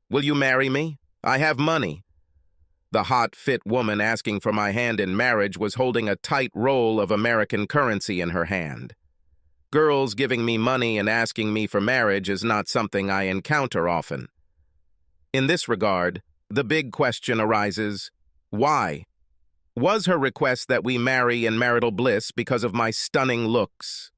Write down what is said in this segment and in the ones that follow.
Will you marry me? I have money." The hot, fit woman asking for my hand in marriage was holding a tight roll of American currency in her hand. Girls giving me money and asking me for marriage is not something I encounter often. In this regard, the big question arises, why? Was her request that we marry in marital bliss because of my stunning looks?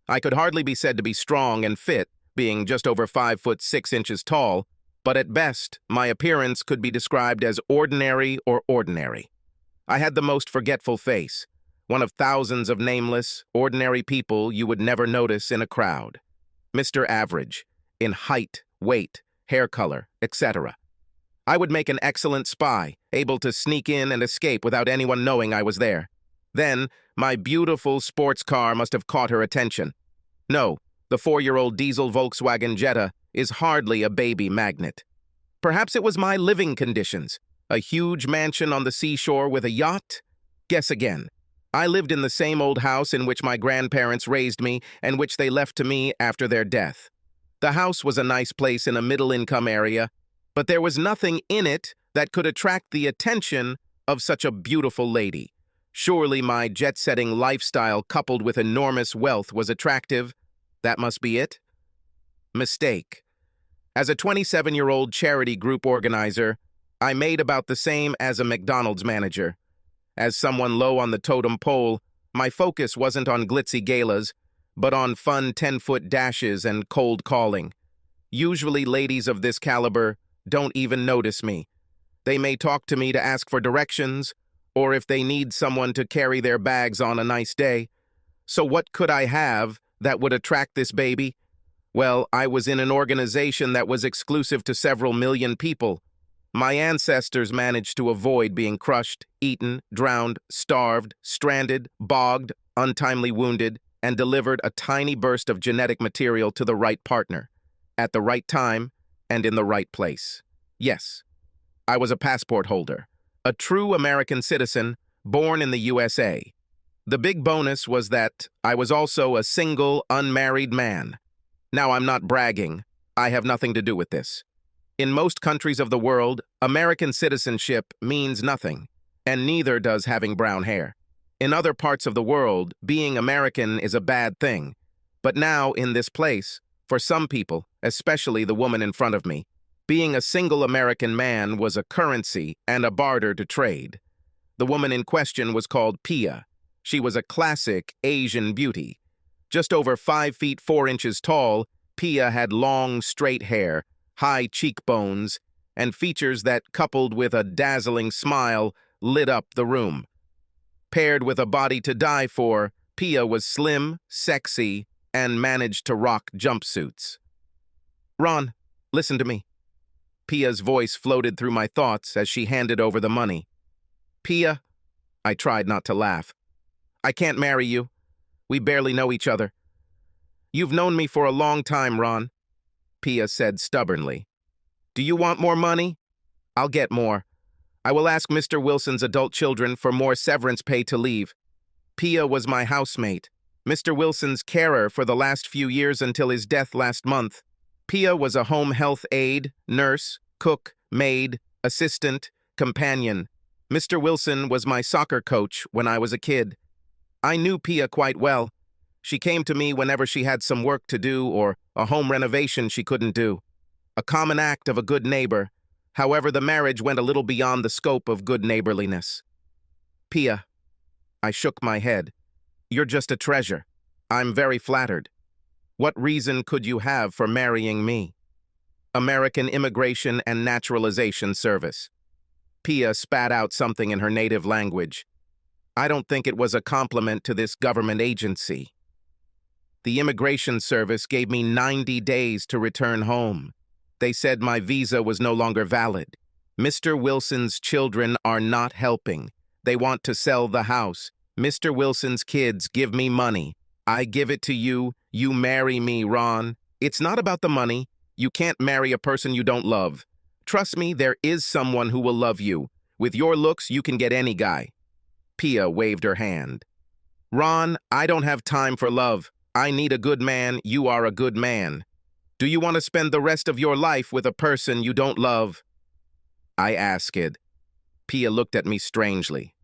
I could hardly be said to be strong and fit, being just over 5'6" tall, but at best, my appearance could be described as ordinary or ordinary. I had the most forgetful face, one of thousands of nameless, ordinary people you would never notice in a crowd. Mr. Average, in height, weight, hair color, etc. I would make an excellent spy, able to sneak in and escape without anyone knowing I was there. Then, my beautiful sports car must have caught her attention. No, the 4-year-old diesel Volkswagen Jetta is hardly a baby magnet. Perhaps it was my living conditions. A huge mansion on the seashore with a yacht? Guess again. I lived in the same old house in which my grandparents raised me and which they left to me after their death. The house was a nice place in a middle-income area, but there was nothing in it that could attract the attention of such a beautiful lady. Surely my jet-setting lifestyle coupled with enormous wealth was attractive. That must be it? Mistake. As a 27-year-old charity group organizer, I made about the same as a McDonald's manager. As someone low on the totem pole, my focus wasn't on glitzy galas, but on fun 10-foot dashes and cold calling. Usually ladies of this caliber don't even notice me. They may talk to me to ask for directions, or if they need someone to carry their bags on a nice day. So what could I have that would attract this baby? Well, I was in an organization that was exclusive to several million people. My ancestors managed to avoid being crushed, eaten, drowned, starved, stranded, bogged, untimely wounded, and delivered a tiny burst of genetic material to the right partner, at the right time, and in the right place. Yes, I was a passport holder, a true American citizen, born in the USA. The big bonus was that I was also a single, unmarried man. Now, I'm not bragging. I have nothing to do with this. In most countries of the world, American citizenship means nothing, and neither does having brown hair. In other parts of the world, being American is a bad thing. But now, in this place, for some people, especially the woman in front of me, being a single American man was a currency and a barter to trade. The woman in question was called Pia. She was a classic Asian beauty. Just over 5 feet 4 inches tall, Pia had long, straight hair, high cheekbones, and features that, coupled with a dazzling smile, lit up the room. Paired with a body to die for, Pia was slim, sexy, and managed to rock jumpsuits. "Ron, listen to me." Pia's voice floated through my thoughts as she handed over the money. "Pia," I tried not to laugh, "I can't marry you. We barely know each other." "You've known me for a long time, Ron," Pia said stubbornly. "Do you want more money? I'll get more. I will ask Mr. Wilson's adult children for more severance pay to leave. Pia was my housemate, Mr. Wilson's carer for the last few years until his death last month. Pia was a home health aide, nurse, cook, maid, assistant, companion. Mr. Wilson was my soccer coach when I was a kid. I knew Pia quite well. She came to me whenever she had some work to do or a home renovation she couldn't do. A common act of a good neighbor. However, the marriage went a little beyond the scope of good neighborliness. "Pia," I shook my head, "you're just a treasure. I'm very flattered. What reason could you have for marrying me?" American Immigration and Naturalization Service. Pia spat out something in her native language. I don't think it was a compliment to this government agency. The Immigration Service gave me 90 days to return home. They said my visa was no longer valid. Mr. Wilson's children are not helping. They want to sell the house. Mr. Wilson's kids give me money. I give it to you. You marry me, Ron. It's not about the money. You can't marry a person you don't love. Trust me, there is someone who will love you. With your looks, you can get any guy. Pia waved her hand. Ron, I don't have time for love. I need a good man. You are a good man. Do you want to spend the rest of your life with a person you don't love? I asked. Pia looked at me strangely.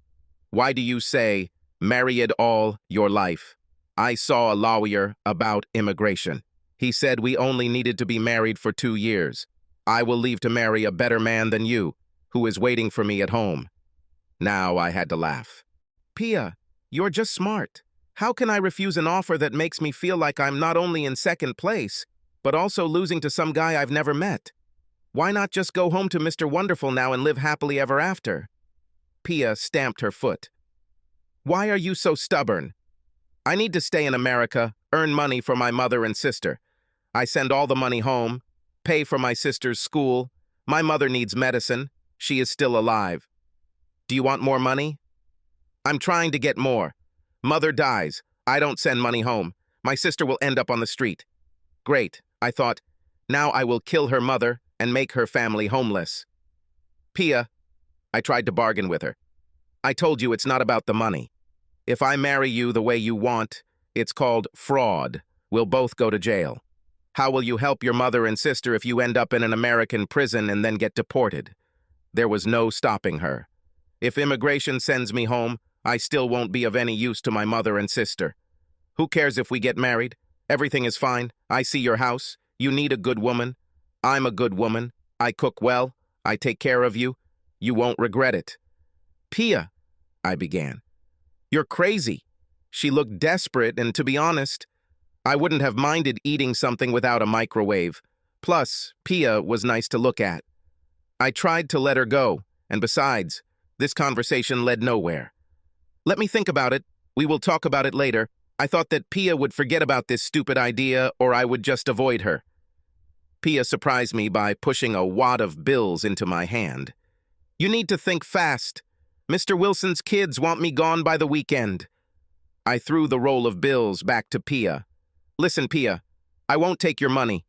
Why do you say, marry it all your life? I saw a lawyer about immigration. He said we only needed to be married for 2 years. I will leave to marry a better man than you, who is waiting for me at home. Now I had to laugh. Pia, you're just smart. How can I refuse an offer that makes me feel like I'm not only in second place, but also losing to some guy I've never met? Why not just go home to Mr. Wonderful now and live happily ever after? Pia stamped her foot. Why are you so stubborn? I need to stay in America, earn money for my mother and sister. I send all the money home, pay for my sister's school. My mother needs medicine. She is still alive. Do you want more money? I'm trying to get more. Mother dies. I don't send money home. My sister will end up on the street. Great, I thought. Now I will kill her mother and make her family homeless. Pia, I tried to bargain with her. I told you it's not about the money. If I marry you the way you want, it's called fraud. We'll both go to jail. How will you help your mother and sister if you end up in an American prison and then get deported? There was no stopping her. If immigration sends me home, I still won't be of any use to my mother and sister. Who cares if we get married? Everything is fine. I see your house. You need a good woman. I'm a good woman. I cook well. I take care of you. You won't regret it. Pia, I began. You're crazy. She looked desperate, and to be honest, I wouldn't have minded eating something without a microwave. Plus, Pia was nice to look at. I tried to let her go, and besides, this conversation led nowhere. Let me think about it. We will talk about it later. I thought that Pia would forget about this stupid idea, or I would just avoid her. Pia surprised me by pushing a wad of bills into my hand. You need to think fast. Mr. Wilson's kids want me gone by the weekend. I threw the roll of bills back to Pia. Listen, Pia, I won't take your money.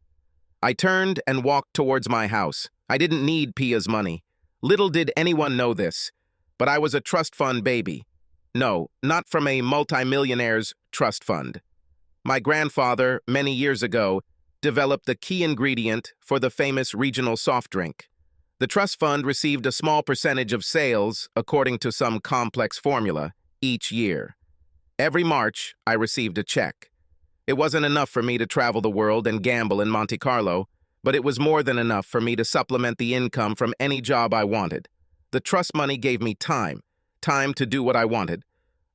I turned and walked towards my house. I didn't need Pia's money. Little did anyone know this, but I was a trust fund baby. No, not from a multimillionaire's trust fund. My grandfather, many years ago, developed the key ingredient for the famous regional soft drink. The trust fund received a small percentage of sales, according to some complex formula, each year. Every March, I received a check. It wasn't enough for me to travel the world and gamble in Monte Carlo, but it was more than enough for me to supplement the income from any job I wanted. The trust money gave me time to do what I wanted.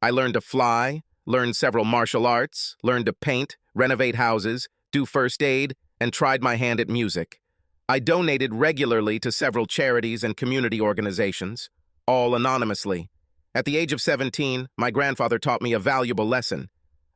I learned to fly, learned several martial arts, learned to paint, renovate houses, do first aid, and tried my hand at music. I donated regularly to several charities and community organizations, all anonymously. At the age of 17, my grandfather taught me a valuable lesson.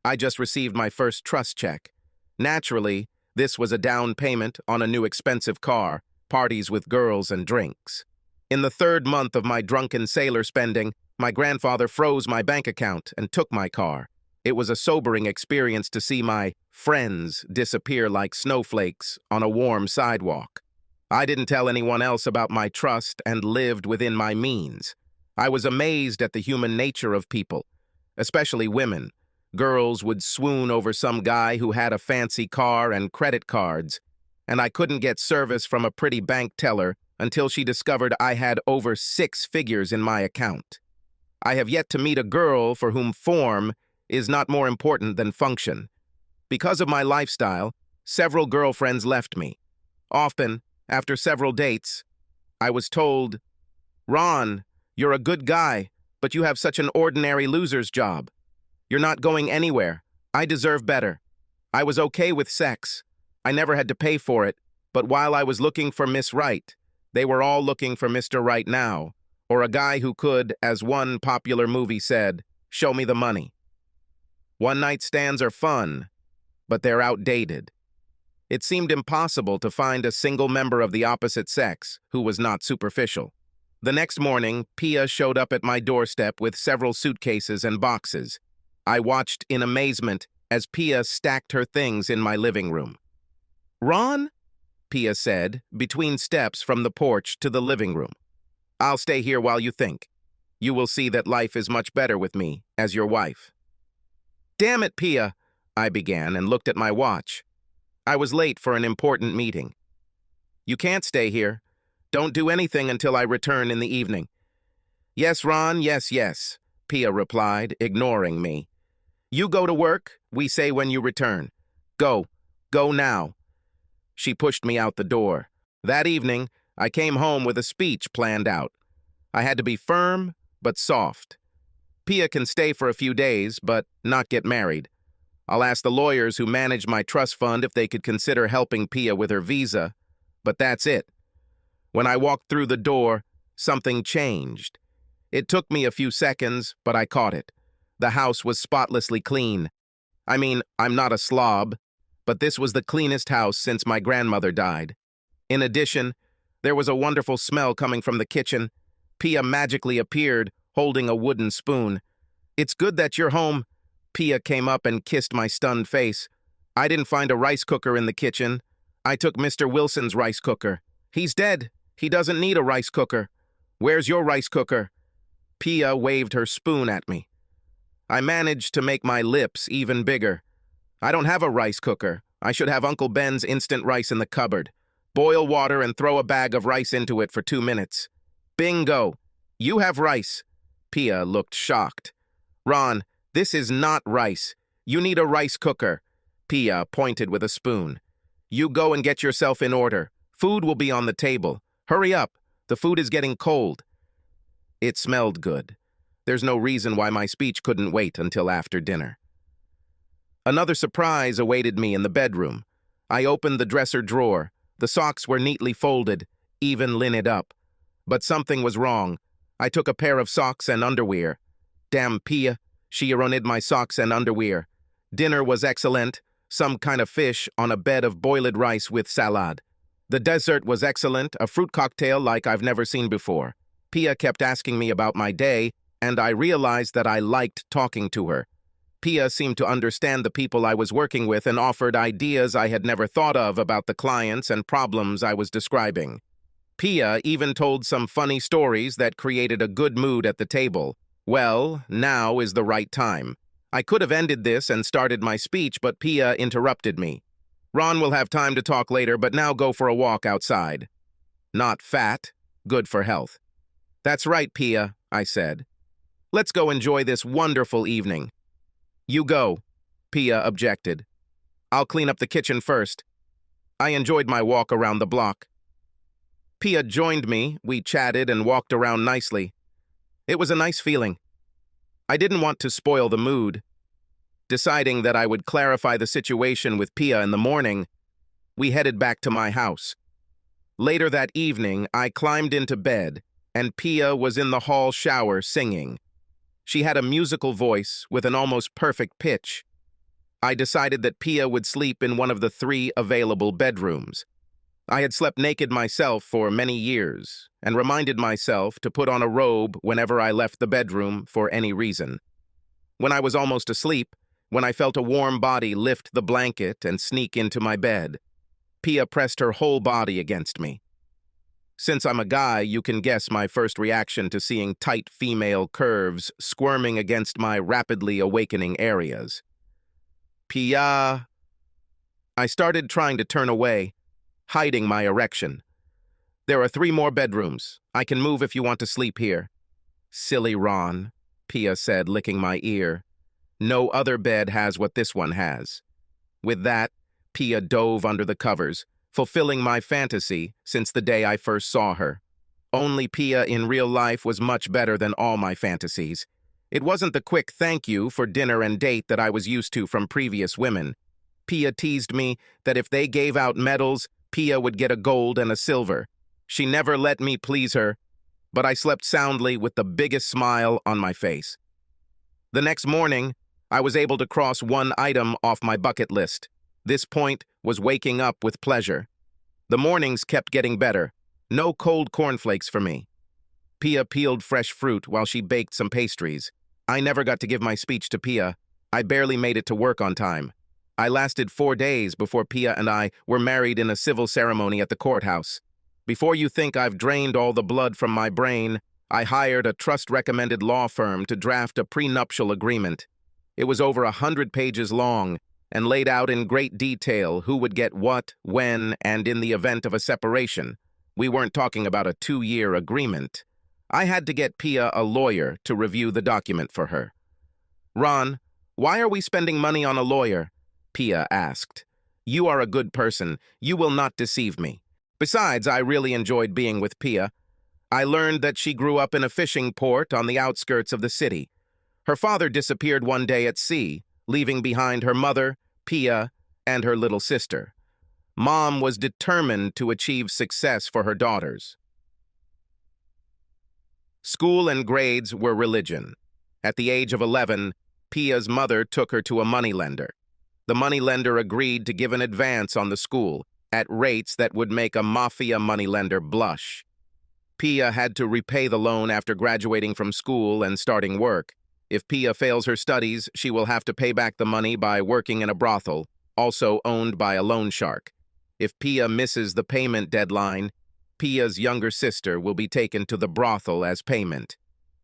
I just received my first trust check. Naturally, this was a down payment on a new expensive car, parties with girls and drinks. In the 3rd month of my drunken sailor spending, my grandfather froze my bank account and took my car. It was a sobering experience to see my friends disappear like snowflakes on a warm sidewalk. I didn't tell anyone else about my trust and lived within my means. I was amazed at the human nature of people, especially women. Girls would swoon over some guy who had a fancy car and credit cards, and I couldn't get service from a pretty bank teller until she discovered I had over 6 figures in my account. I have yet to meet a girl for whom form is not more important than function. Because of my lifestyle, several girlfriends left me. Often, after several dates, I was told, "Ron, you're a good guy, but you have such an ordinary loser's job. You're not going anywhere. I deserve better." I was okay with sex. I never had to pay for it, but while I was looking for Miss Right, they were all looking for Mr. Right Now, or a guy who could, as one popular movie said, show me the money. One-night stands are fun, but they're outdated. It seemed impossible to find a single member of the opposite sex who was not superficial. The next morning, Pia showed up at my doorstep with several suitcases and boxes. I watched in amazement as Pia stacked her things in my living room. "Ron?" Pia said, between steps from the porch to the living room. "I'll stay here while you think. You will see that life is much better with me as your wife." "Damn it, Pia," I began and looked at my watch. I was late for an important meeting. You can't stay here. Don't do anything until I return in the evening. Yes, Ron, yes, yes, Pia replied, ignoring me. You go to work, we say when you return. Go. Go now. She pushed me out the door. That evening, I came home with a speech planned out. I had to be firm, but soft. Pia can stay for a few days, but not get married. I'll ask the lawyers who manage my trust fund if they could consider helping Pia with her visa, but that's it. When I walked through the door, something changed. It took me a few seconds, but I caught it. The house was spotlessly clean. I mean, I'm not a slob, but this was the cleanest house since my grandmother died. In addition, there was a wonderful smell coming from the kitchen. Pia magically appeared, holding a wooden spoon. It's good that you're home. Pia came up and kissed my stunned face. I didn't find a rice cooker in the kitchen. I took Mr. Wilson's rice cooker. He's dead. He doesn't need a rice cooker. Where's your rice cooker? Pia waved her spoon at me. I managed to make my lips even bigger. I don't have a rice cooker. I should have Uncle Ben's instant rice in the cupboard. Boil water and throw a bag of rice into it for 2 minutes. Bingo! You have rice. Pia looked shocked. Ron, this is not rice. You need a rice cooker. Pia pointed with a spoon. You go and get yourself in order. Food will be on the table. Hurry up. The food is getting cold. It smelled good. There's no reason why my speech couldn't wait until after dinner. Another surprise awaited me in the bedroom. I opened the dresser drawer. The socks were neatly folded, even linned up. But something was wrong. I took a pair of socks and underwear. Damn Pia, she ruined my socks and underwear. Dinner was excellent, some kind of fish on a bed of boiled rice with salad. The dessert was excellent, a fruit cocktail like I've never seen before. Pia kept asking me about my day, and I realized that I liked talking to her. Pia seemed to understand the people I was working with and offered ideas I had never thought of about the clients and problems I was describing. Pia even told some funny stories that created a good mood at the table. Well, now is the right time. I could have ended this and started my speech, but Pia interrupted me. Ron will have time to talk later, but now go for a walk outside. Not fat, good for health. That's right, Pia, I said. Let's go enjoy this wonderful evening. You go, Pia objected. I'll clean up the kitchen first. I enjoyed my walk around the block. Pia joined me, we chatted and walked around nicely. It was a nice feeling. I didn't want to spoil the mood. Deciding that I would clarify the situation with Pia in the morning, we headed back to my house. Later that evening, I climbed into bed, and Pia was in the hall shower singing. She had a musical voice with an almost perfect pitch. I decided that Pia would sleep in one of the 3 available bedrooms. I had slept naked myself for many years, and reminded myself to put on a robe whenever I left the bedroom for any reason. When I was almost asleep, when I felt a warm body lift the blanket and sneak into my bed, Pia pressed her whole body against me. Since I'm a guy, you can guess my first reaction to seeing tight female curves squirming against my rapidly awakening areas. Pia. I started trying to turn away, hiding my erection. There are 3 more bedrooms. I can move if you want to sleep here. Silly Ron, Pia said, licking my ear. No other bed has what this one has. With that, Pia dove under the covers, fulfilling my fantasy since the day I first saw her. Only Pia in real life was much better than all my fantasies. It wasn't the quick thank you for dinner and date that I was used to from previous women. Pia teased me that if they gave out medals, Pia would get a gold and a silver. She never let me please her, but I slept soundly with the biggest smile on my face. The next morning, I was able to cross 1 item off my bucket list. This point was waking up with pleasure. The mornings kept getting better. No cold cornflakes for me. Pia peeled fresh fruit while she baked some pastries. I never got to give my speech to Pia. I barely made it to work on time. I lasted 4 days before Pia and I were married in a civil ceremony at the courthouse. Before you think I've drained all the blood from my brain, I hired a trust-recommended law firm to draft a prenuptial agreement. It was over 100 pages long, and laid out in great detail who would get what, when, and in the event of a separation. We weren't talking about a 2-year agreement. I had to get Pia a lawyer to review the document for her. "Ron, why are we spending money on a lawyer?" Pia asked. "You are a good person. You will not deceive me." Besides, I really enjoyed being with Pia. I learned that she grew up in a fishing port on the outskirts of the city. Her father disappeared one day at sea, leaving behind her mother, Pia, and her little sister. Mom was determined to achieve success for her daughters. School and grades were religion. At the age of 11, Pia's mother took her to a moneylender. The moneylender agreed to give an advance on the school at rates that would make a mafia moneylender blush. Pia had to repay the loan after graduating from school and starting work. If Pia fails her studies, she will have to pay back the money by working in a brothel, also owned by a loan shark. If Pia misses the payment deadline, Pia's younger sister will be taken to the brothel as payment.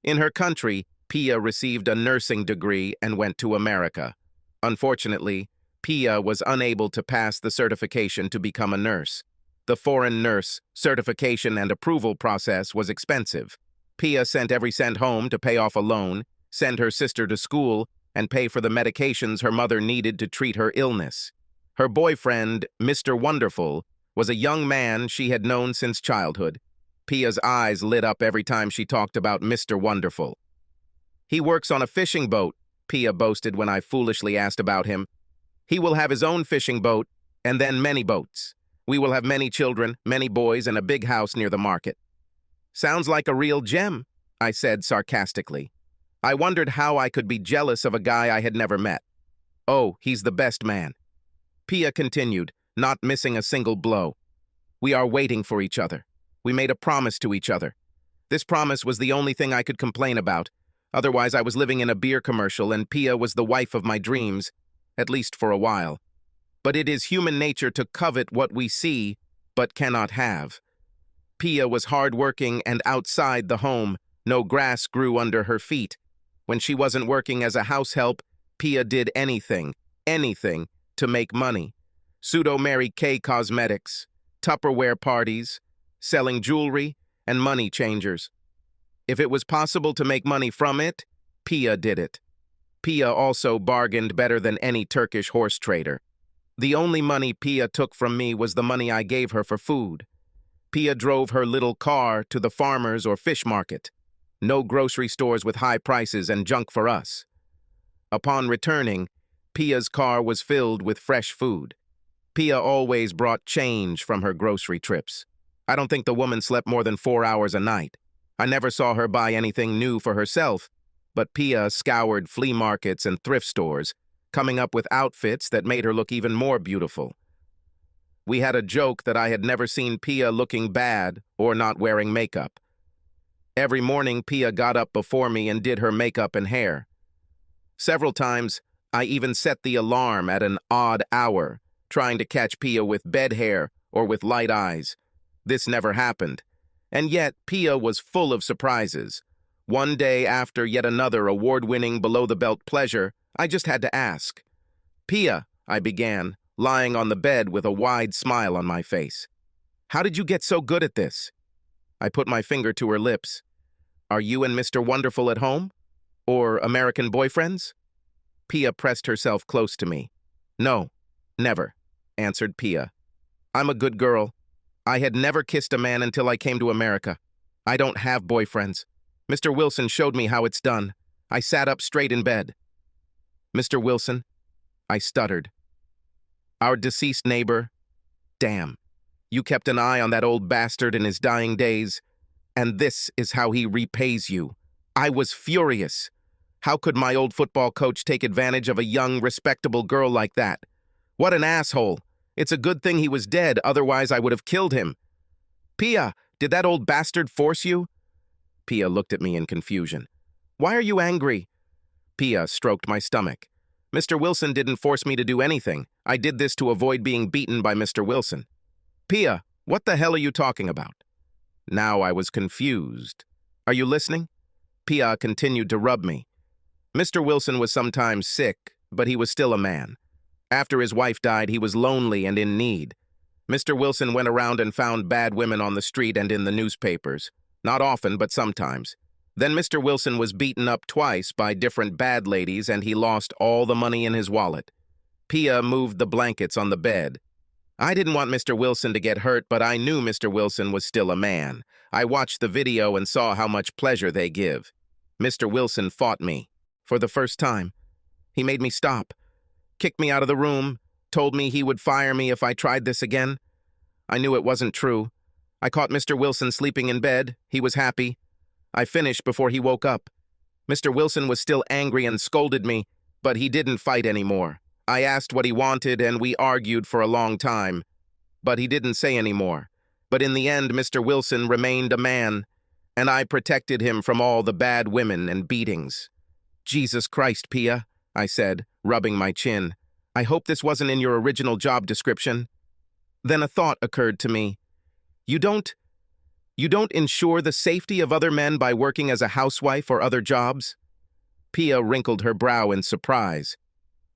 In her country, Pia received a nursing degree and went to America. Unfortunately, Pia was unable to pass the certification to become a nurse. The foreign nurse certification and approval process was expensive. Pia sent every cent home to pay off a loan, send her sister to school, and pay for the medications her mother needed to treat her illness. Her boyfriend, Mr. Wonderful, was a young man she had known since childhood. Pia's eyes lit up every time she talked about Mr. Wonderful. "He works on a fishing boat," Pia boasted when I foolishly asked about him. "He will have his own fishing boat, and then many boats. We will have many children, many boys, and a big house near the market." "Sounds like a real gem," I said sarcastically. I wondered how I could be jealous of a guy I had never met. "Oh, he's the best man." Pia continued, not missing a single blow. "We are waiting for each other. We made a promise to each other. This promise was the only thing I could complain about. Otherwise, I was living in a beer commercial and Pia was the wife of my dreams, at least for a while. But it is human nature to covet what we see, but cannot have. Pia was hardworking and outside the home. No grass grew under her feet. When she wasn't working as a house help, Pia did anything, to make money. Pseudo-Mary Kay cosmetics, Tupperware parties, selling jewelry, and money changers. If it was possible to make money from it, Pia did it. Pia also bargained better than any Turkish horse trader. The only money Pia took from me was the money I gave her for food. Pia drove her little car to the farmer's or fish market. No grocery stores with high prices and junk for us. Upon returning, Pia's car was filled with fresh food. Pia always brought change from her grocery trips. I don't think the woman slept more than 4 hours a night. I never saw her buy anything new for herself, but Pia scoured flea markets and thrift stores, coming up with outfits that made her look even more beautiful. We had a joke that I had never seen Pia looking bad or not wearing makeup. Every morning, Pia got up before me and did her makeup and hair. Several times, I even set the alarm at an odd hour, trying to catch Pia with bed hair or with light eyes. This never happened. And yet, Pia was full of surprises. One day after yet another award-winning below-the-belt pleasure, I just had to ask. "Pia," I began, lying on the bed with a wide smile on my face. "How did you get so good at this?" I put my finger to her lips. "Are you and Mr. Wonderful at home? Or American boyfriends?" Pia pressed herself close to me. "No, never," answered Pia. "I'm a good girl. I had never kissed a man until I came to America. I don't have boyfriends. Mr. Wilson showed me how it's done. I sat up straight in bed." "Mr. Wilson?" I stuttered. "Our deceased neighbor. Damn. You kept an eye on that old bastard in his dying days, and this is how he repays you." I was furious. How could my old football coach take advantage of a young, respectable girl like that? What an asshole. It's a good thing he was dead, otherwise I would have killed him. "Pia, did that old bastard force you?" Pia looked at me in confusion. "Why are you angry?" Pia stroked my stomach. "Mr. Wilson didn't force me to do anything. I did this to avoid being beaten by Mr. Wilson." "Pia, what the hell are you talking about?" Now I was confused. "Are you listening?" Pia continued to rub me. "Mr. Wilson was sometimes sick, but he was still a man. After his wife died, he was lonely and in need. Mr. Wilson went around and found bad women on the street and in the newspapers. Not often, but sometimes. Then Mr. Wilson was beaten up twice by different bad ladies and he lost all the money in his wallet. Pia moved the blankets on the bed. I didn't want Mr. Wilson to get hurt, but I knew Mr. Wilson was still a man. I watched the video and saw how much pleasure they give. Mr. Wilson fought me. For the first time. He made me stop, kicked me out of the room, told me he would fire me if I tried this again. I knew it wasn't true. I caught Mr. Wilson sleeping in bed. He was happy. I finished before he woke up. Mr. Wilson was still angry and scolded me, but he didn't fight anymore. I asked what he wanted and we argued for a long time, but he didn't say any more. But in the end, Mr. Wilson remained a man, and I protected him from all the bad women and beatings. Jesus Christ, Pia, I said, rubbing my chin. I hope this wasn't in your original job description. Then a thought occurred to me. You don't ensure the safety of other men by working as a housewife or other jobs? Pia wrinkled her brow in surprise.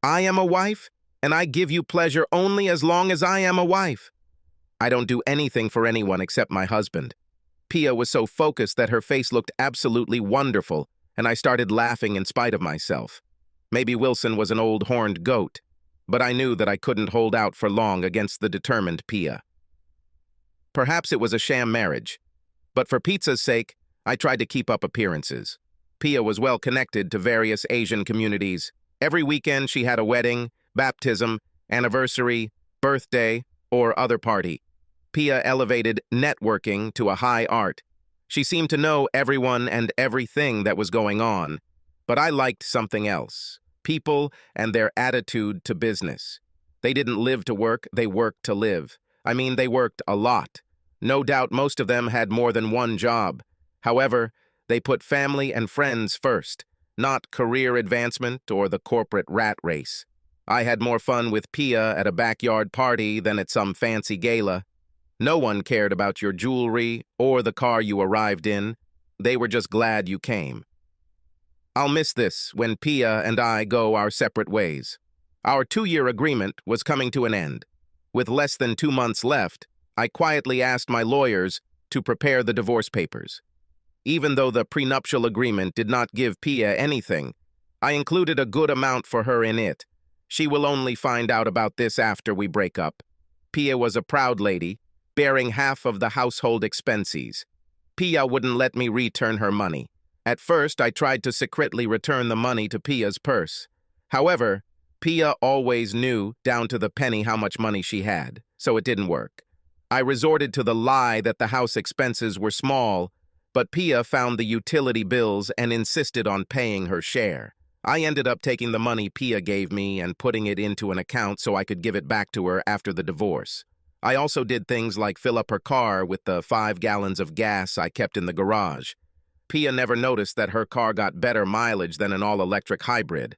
I am a wife, and I give you pleasure only as long as I am a wife. I don't do anything for anyone except my husband. Pia was so focused that her face looked absolutely wonderful, and I started laughing in spite of myself. Maybe Wilson was an old horned goat, but I knew that I couldn't hold out for long against the determined Pia. Perhaps it was a sham marriage, but for pizza's sake, I tried to keep up appearances. Pia was well connected to various Asian communities. Every weekend she had a wedding, baptism, anniversary, birthday, or other party. Pia elevated networking to a high art. She seemed to know everyone and everything that was going on, but I liked something else. People and their attitude to business. They didn't live to work, they worked to live. I mean, they worked a lot. No doubt most of them had more than one job. However, they put family and friends first, not career advancement or the corporate rat race. I had more fun with Pia at a backyard party than at some fancy gala. No one cared about your jewelry or the car you arrived in. They were just glad you came. I'll miss this when Pia and I go our separate ways. Our 2-year agreement was coming to an end. With less than 2 months left, I quietly asked my lawyers to prepare the divorce papers. Even though the prenuptial agreement did not give Pia anything, I included a good amount for her in it. She will only find out about this after we break up. Pia was a proud lady, bearing half of the household expenses. Pia wouldn't let me return her money. At first, I tried to secretly return the money to Pia's purse. However, Pia always knew down to the penny how much money she had, so it didn't work. I resorted to the lie that the house expenses were small, but Pia found the utility bills and insisted on paying her share. I ended up taking the money Pia gave me and putting it into an account so I could give it back to her after the divorce. I also did things like fill up her car with the 5 gallons of gas I kept in the garage. Pia never noticed that her car got better mileage than an all-electric hybrid.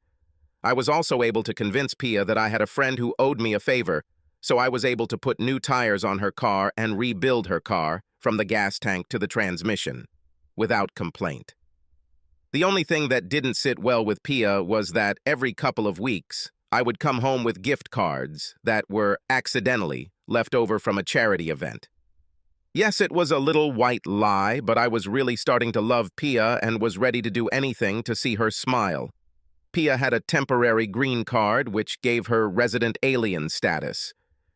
I was also able to convince Pia that I had a friend who owed me a favor, so I was able to put new tires on her car and rebuild her car from the gas tank to the transmission, without complaint. The only thing that didn't sit well with Pia was that every couple of weeks, I would come home with gift cards that were accidentally left over from a charity event. Yes, it was a little white lie, but I was really starting to love Pia and was ready to do anything to see her smile. Pia had a temporary green card, which gave her resident alien status.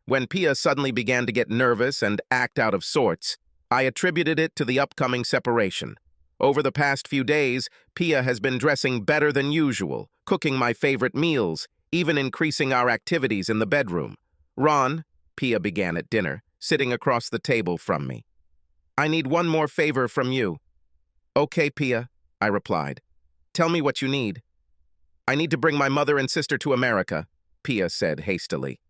When Pia suddenly began to get nervous and act out of sorts, I attributed it to the upcoming separation. Over the past few days, Pia has been dressing better than usual, cooking my favorite meals, even increasing our activities in the bedroom. Ron, Pia began at dinner, sitting across the table from me. I need one more favor from you. Okay, Pia, I replied. Tell me what you need. I need to bring my mother and sister to America, Pia said hastily.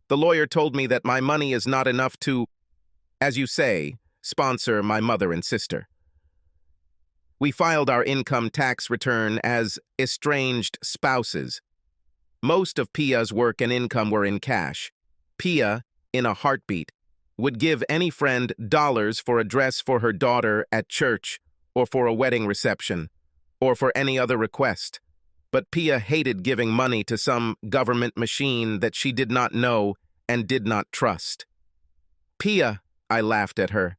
The lawyer told me that my money is not enough to, as you say, sponsor my mother and sister. We filed our income tax return as estranged spouses. Most of Pia's work and income were in cash. Pia, in a heartbeat, would give any friend dollars for a dress for her daughter at church or for a wedding reception or for any other request. but Pia hated giving money to some government machine that she did not know and did not trust. Pia, I laughed at her.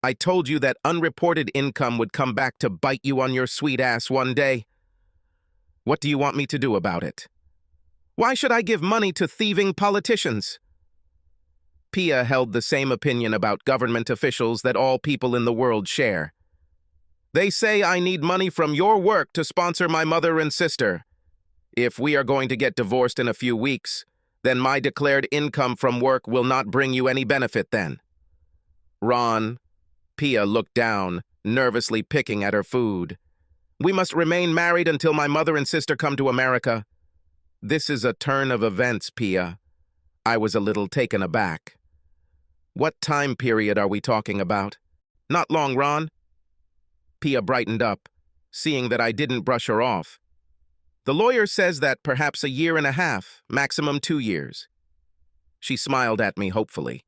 I told you that unreported income would come back to bite you on your sweet ass one day. What do you want me to do about it? Why should I give money to thieving politicians? Pia held the same opinion about government officials that all people in the world share. They say I need money from your work to sponsor my mother and sister. If we are going to get divorced in a few weeks, then my declared income from work will not bring you any benefit then. Ron, Pia looked down, nervously picking at her food. We must remain married until my mother and sister come to America. This is a turn of events, Pia. I was a little taken aback. What time period are we talking about? Not long, Ron. Pia brightened up, seeing that I didn't brush her off. The lawyer says that perhaps 1.5 years, maximum 2 years. She smiled at me hopefully.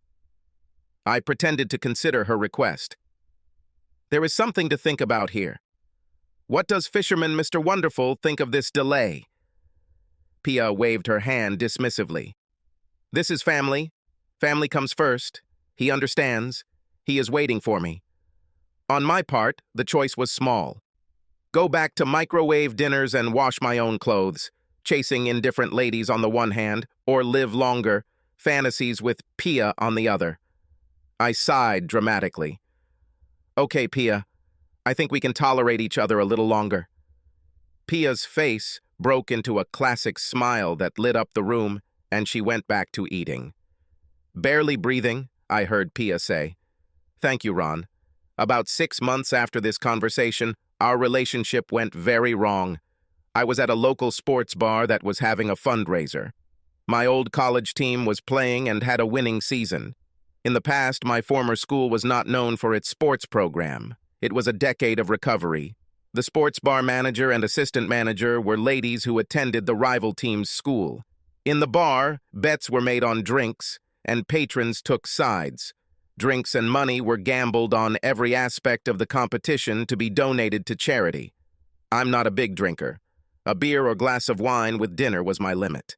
I pretended to consider her request. There is something to think about here. What does Fisherman Mr. Wonderful think of this delay? Pia waved her hand dismissively. This is family. Family comes first. He understands. He is waiting for me. On my part, the choice was small. Go back to microwave dinners and wash my own clothes, chasing indifferent ladies on the one hand, or live longer, fantasies with Pia on the other. I sighed dramatically. Okay, Pia, I think we can tolerate each other a little longer. Pia's face broke into a classic smile that lit up the room, and she went back to eating. Barely breathing, I heard Pia say, Thank you, Ron. About 6 months after this conversation, our relationship went very wrong. I was at a local sports bar that was having a fundraiser. My old college team was playing and had a winning season. In the past, my former school was not known for its sports program. It was a decade of recovery. The sports bar manager and assistant manager were ladies who attended the rival team's school. In the bar, bets were made on drinks, and patrons took sides. Drinks and money were gambled on every aspect of the competition to be donated to charity. I'm not a big drinker. A beer or glass of wine with dinner was my limit.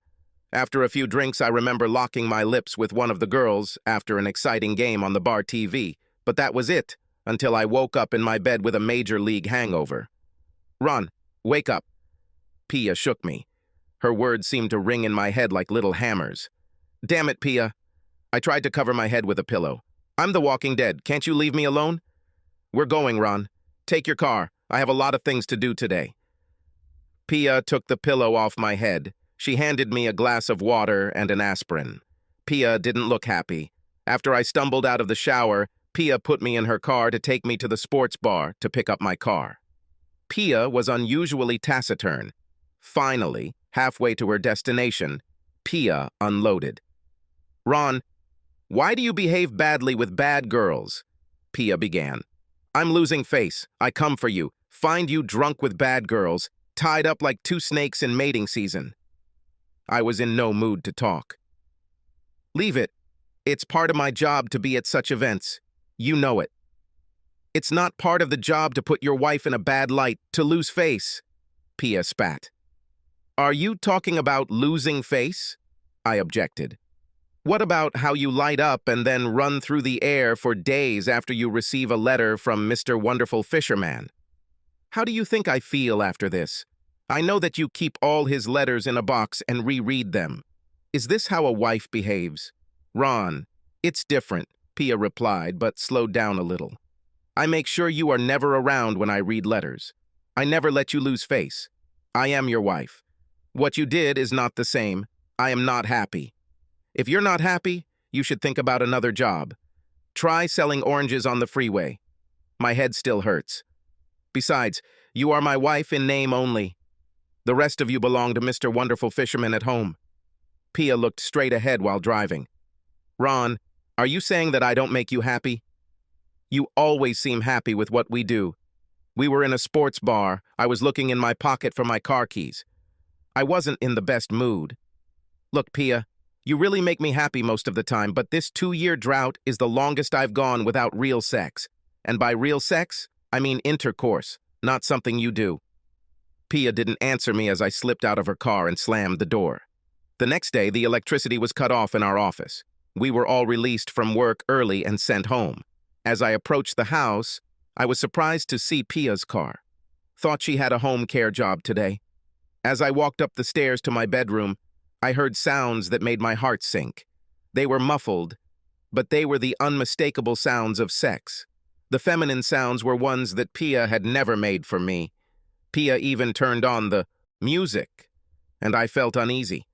After a few drinks, I remember locking my lips with one of the girls after an exciting game on the bar TV, but that was it, until I woke up in my bed with a major league hangover. Ron, wake up. Pia shook me. Her words seemed to ring in my head like little hammers. Damn it, Pia. I tried to cover my head with a pillow. I'm the Walking Dead. Can't you leave me alone? We're going, Ron. Take your car. I have a lot of things to do today. Pia took the pillow off my head. She handed me a glass of water and an aspirin. Pia didn't look happy. After I stumbled out of the shower, Pia put me in her car to take me to the sports bar to pick up my car. Pia was unusually taciturn. Finally, halfway to her destination, Pia unloaded. Ron, why do you behave badly with bad girls? Pia began. I'm losing face. I come for you. Find you drunk with bad girls, tied up like 2 snakes in mating season. I was in no mood to talk. Leave it. It's part of my job to be at such events. You know it. It's not part of the job to put your wife in a bad light, to lose face. Pia spat. Are you talking about losing face? I objected. What about how you light up and then run through the air for days after you receive a letter from Mr. Wonderful Fisherman? How do you think I feel after this? I know that you keep all his letters in a box and reread them. Is this how a wife behaves? Ron, it's different, Pia replied, but slowed down a little. I make sure you are never around when I read letters. I never let you lose face. I am your wife. What you did is not the same. I am not happy. If you're not happy, you should think about another job. Try selling oranges on the freeway. My head still hurts. Besides, you are my wife in name only. The rest of you belong to Mr. Wonderful Fisherman at home. Pia looked straight ahead while driving. Ron, are you saying that I don't make you happy? You always seem happy with what we do. We were in a sports bar. I was looking in my pocket for my car keys. I wasn't in the best mood. Look, Pia, you really make me happy most of the time, but this 2-year drought is the longest I've gone without real sex. And by real sex, I mean intercourse, not something you do. Pia didn't answer me as I slipped out of her car and slammed the door. The next day, the electricity was cut off in our office. We were all released from work early and sent home. As I approached the house, I was surprised to see Pia's car. Thought she had a home care job today. As I walked up the stairs to my bedroom, I heard sounds that made my heart sink. They were muffled, but they were the unmistakable sounds of sex. The feminine sounds were ones that Pia had never made for me. Pia even turned on the music, and I felt uneasy.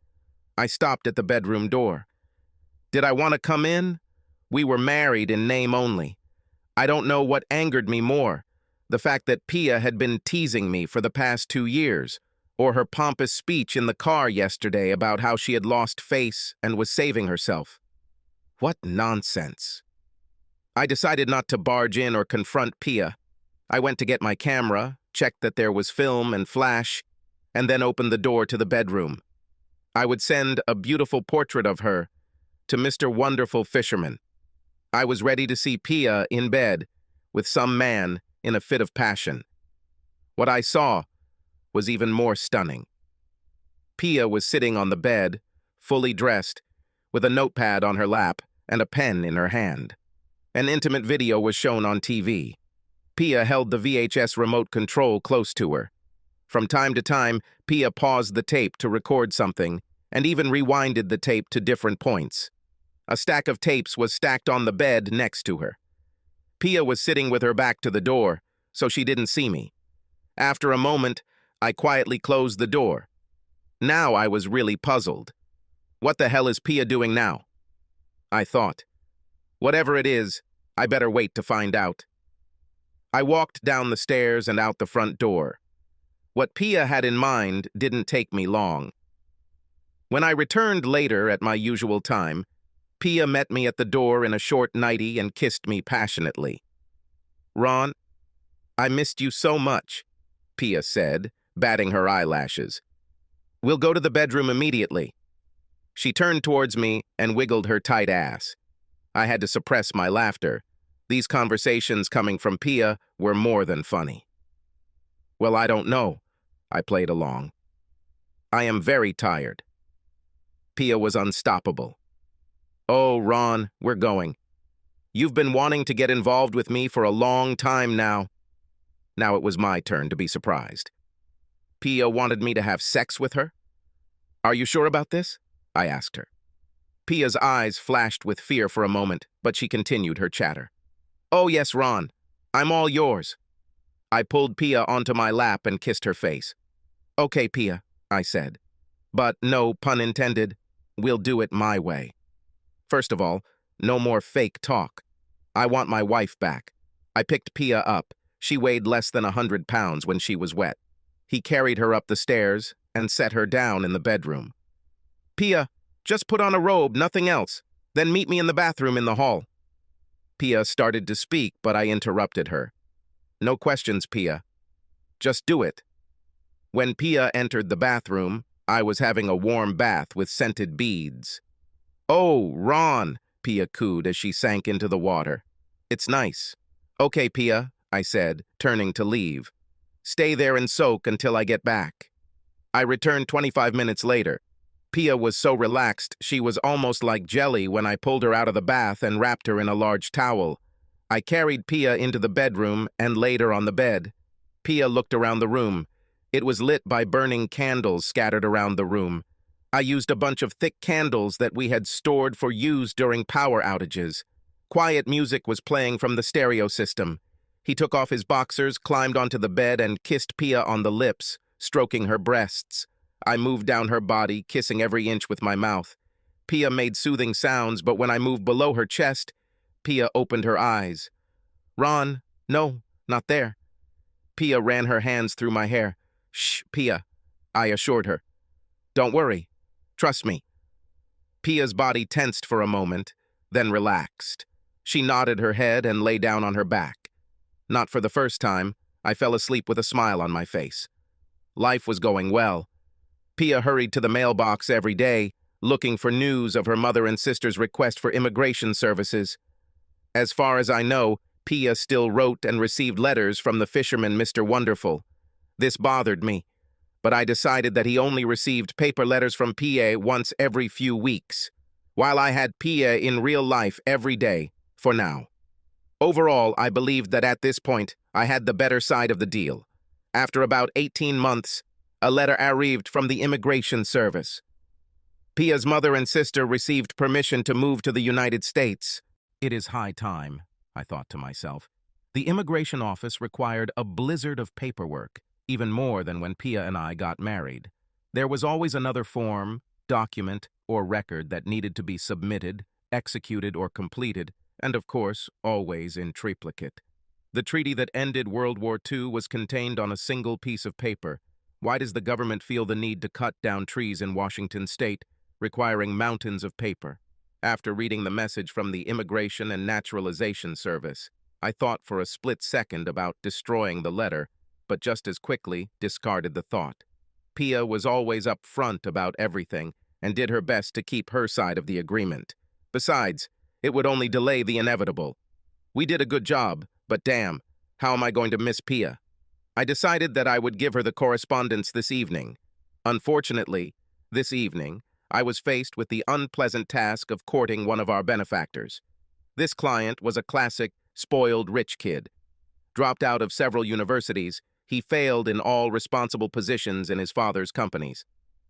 I stopped at the bedroom door. Did I want to come in? We were married in name only. I don't know what angered me more, the fact that Pia had been teasing me for the past 2 years, or her pompous speech in the car yesterday about how she had lost face and was saving herself. What nonsense. I decided not to barge in or confront Pia. I went to get my camera, checked that there was film and flash, and then opened the door to the bedroom. I would send a beautiful portrait of her to Mr. Wonderful Fisherman. I was ready to see Pia in bed with some man in a fit of passion. What I saw was even more stunning. Pia was sitting on the bed, fully dressed, with a notepad on her lap and a pen in her hand. An intimate video was shown on TV. Pia held the VHS remote control close to her. From time to time, Pia paused the tape to record something and even rewinded the tape to different points. A stack of tapes was stacked on the bed next to her. Pia was sitting with her back to the door, so she didn't see me. After a moment, I quietly closed the door. Now I was really puzzled. What the hell is Pia doing now? I thought. Whatever it is, I better wait to find out. I walked down the stairs and out the front door. What Pia had in mind didn't take me long. When I returned later at my usual time, Pia met me at the door in a short nightie and kissed me passionately. "Ron, I missed you so much," Pia said, batting her eyelashes. "We'll go to the bedroom immediately." She turned towards me and wiggled her tight ass. I had to suppress my laughter. These conversations coming from Pia were more than funny. "Well, I don't know," I played along. "I am very tired." Pia was unstoppable. "Oh, Ron, we're going. You've been wanting to get involved with me for a long time now." Now it was my turn to be surprised. Pia wanted me to have sex with her? "Are you sure about this?" I asked her. Pia's eyes flashed with fear for a moment, but she continued her chatter. "Oh yes, Ron. I'm all yours." I pulled Pia onto my lap and kissed her face. "Okay, Pia," I said. "But no pun intended, we'll do it my way. First of all, no more fake talk. I want my wife back." I picked Pia up. She weighed less than 100 pounds when she was wet. He carried her up the stairs and set her down in the bedroom. "Pia, just put on a robe, nothing else. Then meet me in the bathroom in the hall." Pia started to speak, but I interrupted her. "No questions, Pia. Just do it." When Pia entered the bathroom, I was having a warm bath with scented beads. "Oh, Ron," Pia cooed as she sank into the water. "It's nice." "Okay, Pia," I said, turning to leave. "Stay there and soak until I get back." I returned 25 minutes later. Pia was so relaxed she was almost like jelly when I pulled her out of the bath and wrapped her in a large towel. I carried Pia into the bedroom and laid her on the bed. Pia looked around the room. It was lit by burning candles scattered around the room. I used a bunch of thick candles that we had stored for use during power outages. Quiet music was playing from the stereo system. He took off his boxers, climbed onto the bed, and kissed Pia on the lips, stroking her breasts. I moved down her body, kissing every inch with my mouth. Pia made soothing sounds, but when I moved below her chest, Pia opened her eyes. "Ron, no, not there." Pia ran her hands through my hair. "Shh, Pia," I assured her. "Don't worry. Trust me." Pia's body tensed for a moment, then relaxed. She nodded her head and lay down on her back. Not for the first time, I fell asleep with a smile on my face. Life was going well. Pia hurried to the mailbox every day, looking for news of her mother and sister's request for immigration services. As far as I know, Pia still wrote and received letters from the fisherman Mr. Wonderful. This bothered me. but I decided that he only received paper letters from Pia once every few weeks, while I had Pia in real life every day, for now. Overall, I believed that at this point, I had the better side of the deal. After about 18 months, a letter arrived from the immigration service. Pia's mother and sister received permission to move to the United States. It is high time, I thought to myself. The immigration office required a blizzard of paperwork, even more than when Pia and I got married. There was always another form, document, or record that needed to be submitted, executed, or completed, and of course, always in triplicate. The treaty that ended World War II was contained on a single piece of paper. Why does the government feel the need to cut down trees in Washington state, requiring mountains of paper? After reading the message from the Immigration and Naturalization Service, I thought for a split second about destroying the letter, but just as quickly discarded the thought. Pia was always up front about everything and did her best to keep her side of the agreement. Besides, it would only delay the inevitable. We did a good job, but damn, how am I going to miss Pia? I decided that I would give her the correspondence this evening. Unfortunately, this evening, I was faced with the unpleasant task of courting one of our benefactors. This client was a classic, spoiled rich kid. Dropped out of several universities, he failed in all responsible positions in his father's companies.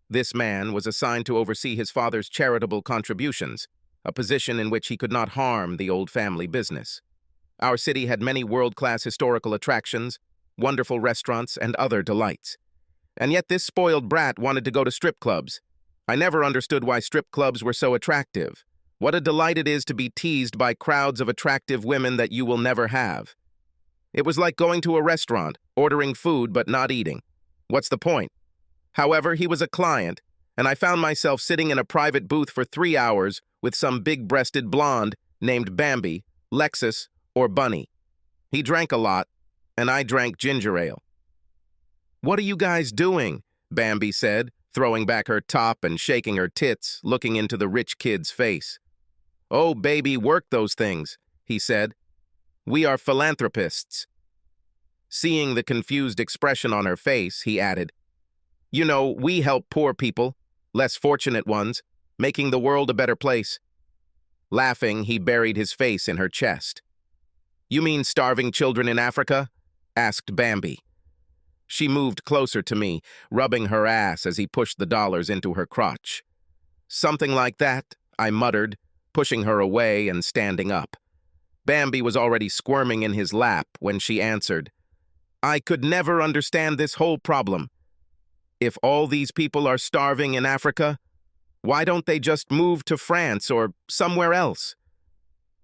This man was assigned to oversee his father's charitable contributions, a position in which he could not harm the old family business. Our city had many world-class historical attractions, wonderful restaurants, and other delights. And yet this spoiled brat wanted to go to strip clubs. I never understood why strip clubs were so attractive. What a delight it is to be teased by crowds of attractive women that you will never have. It was like going to a restaurant, ordering food but not eating. What's the point? However, he was a client, and I found myself sitting in a private booth for 3 hours with some big-breasted blonde named Bambi, Lexus, or Bunny. He drank a lot, and I drank ginger ale. "What are you guys doing?" Bambi said, throwing back her top and shaking her tits, looking into the rich kid's face. "Oh, baby, work those things," he said. "We are philanthropists." Seeing the confused expression on her face, he added, "You know, we help poor people, less fortunate ones, making the world a better place." Laughing, he buried his face in her chest. "You mean starving children in Africa?" asked Bambi. She moved closer to me, rubbing her ass as he pushed the dollars into her crotch. "Something like that," I muttered, pushing her away and standing up. Bambi was already squirming in his lap when she answered, "I could never understand this whole problem. If all these people are starving in Africa, why don't they just move to France or somewhere else?"